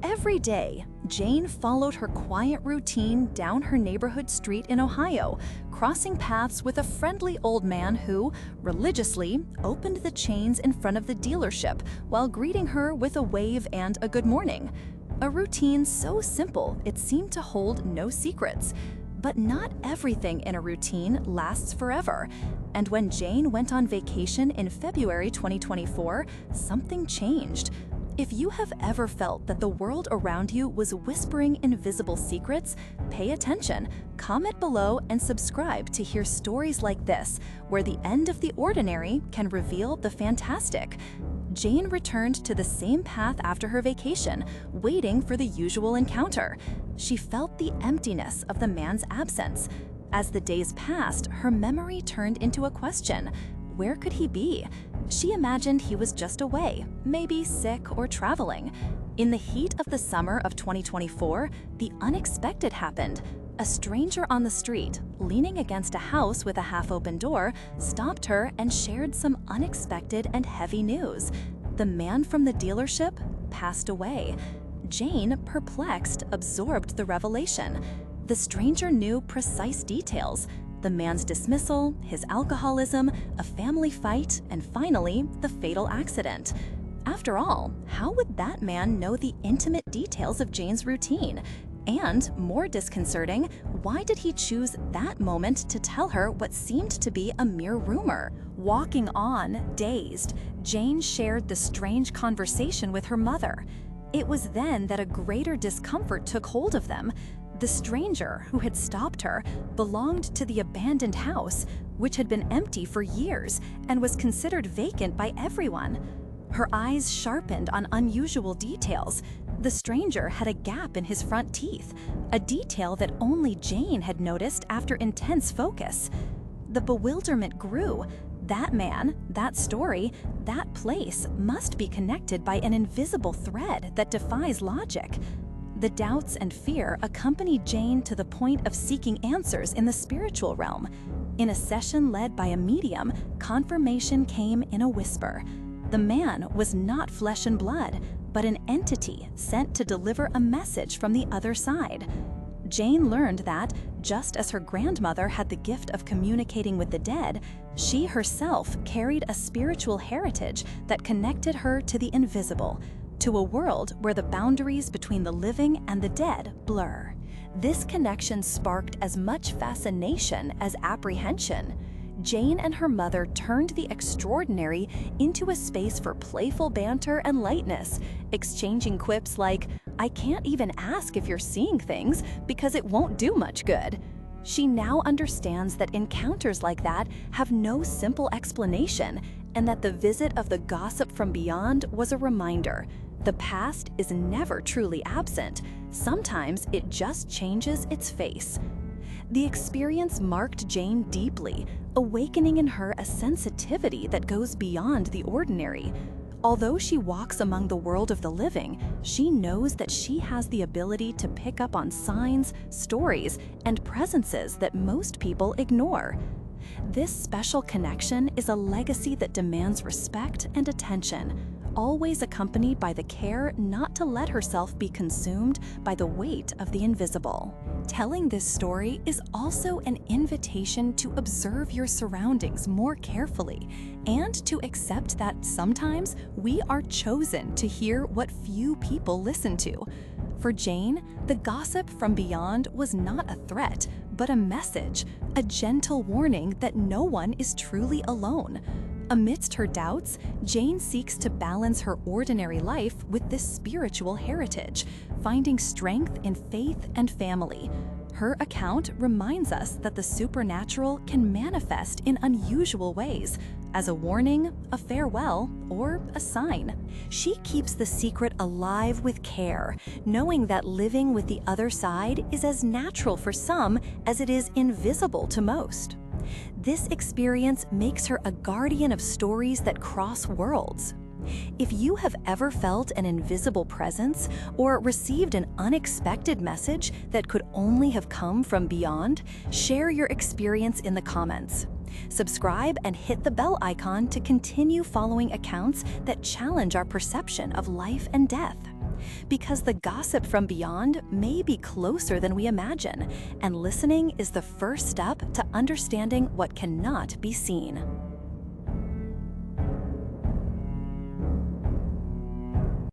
Every day, Jane followed her quiet routine down her neighborhood street in Ohio, crossing paths with a friendly old man who, religiously, opened the chains in front of the dealership while greeting her with a wave and a good morning. A routine so simple it seemed to hold no secrets. But not everything in a routine lasts forever. And when Jane went on vacation in February 2024, something changed. If you have ever felt that the world around you was whispering invisible secrets, pay attention, comment below, and subscribe to hear stories like this, where the end of the ordinary can reveal the fantastic. Jane returned to the same path after her vacation, waiting for the usual encounter. She felt the emptiness of the man's absence. As the days passed, her memory turned into a question. Where could he be? She imagined he was just away, maybe sick or traveling. In the heat of the summer of 2024, the unexpected happened. A stranger on the street, leaning against a house with a half-open door, stopped her and shared some unexpected and heavy news. The man from the dealership passed away. Jane, perplexed, absorbed the revelation. The stranger knew precise details: the man's dismissal, his alcoholism, a family fight, and finally, the fatal accident. After all, how would that man know the intimate details of Jane's routine? And, more disconcerting, why did he choose that moment to tell her what seemed to be a mere rumor? Walking on, dazed, Jane shared the strange conversation with her mother. It was then that a greater discomfort took hold of them. The stranger who had stopped her belonged to the abandoned house, which had been empty for years and was considered vacant by everyone. Her eyes sharpened on unusual details. The stranger had a gap in his front teeth, a detail that only Jane had noticed after intense focus. The bewilderment grew. That man, that story, that place must be connected by an invisible thread that defies logic. The doubts and fear accompanied Jane to the point of seeking answers in the spiritual realm. In a session led by a medium, confirmation came in a whisper. The man was not flesh and blood, but an entity sent to deliver a message from the other side. Jane learned that, just as her grandmother had the gift of communicating with the dead, she herself carried a spiritual heritage that connected her to the invisible, to a world where the boundaries between the living and the dead blur. This connection sparked as much fascination as apprehension. Jane and her mother turned the extraordinary into a space for playful banter and lightness, exchanging quips like, "I can't even ask if you're seeing things because it won't do much good." She now understands that encounters like that have no simple explanation, and that the visit of the gossip from beyond was a reminder. The past is never truly absent. Sometimes it just changes its face. The experience marked Jane deeply, awakening in her a sensitivity that goes beyond the ordinary. Although she walks among the world of the living, she knows that she has the ability to pick up on signs, stories, and presences that most people ignore. This special connection is a legacy that demands respect and attention, always accompanied by the care not to let herself be consumed by the weight of the invisible. Telling this story is also an invitation to observe your surroundings more carefully and to accept that sometimes we are chosen to hear what few people listen to. For Jane, the gossip from beyond was not a threat, but a message, a gentle warning that no one is truly alone. Amidst her doubts, Jane seeks to balance her ordinary life with this spiritual heritage, finding strength in faith and family. Her account reminds us that the supernatural can manifest in unusual ways, as a warning, a farewell, or a sign. She keeps the secret alive with care, knowing that living with the other side is as natural for some as it is invisible to most. This experience makes her a guardian of stories that cross worlds. If you have ever felt an invisible presence or received an unexpected message that could only have come from beyond, share your experience in the comments. Subscribe and hit the bell icon to continue following accounts that challenge our perception of life and death. Because the gossip from beyond may be closer than we imagine, and listening is the first step to understanding what cannot be seen.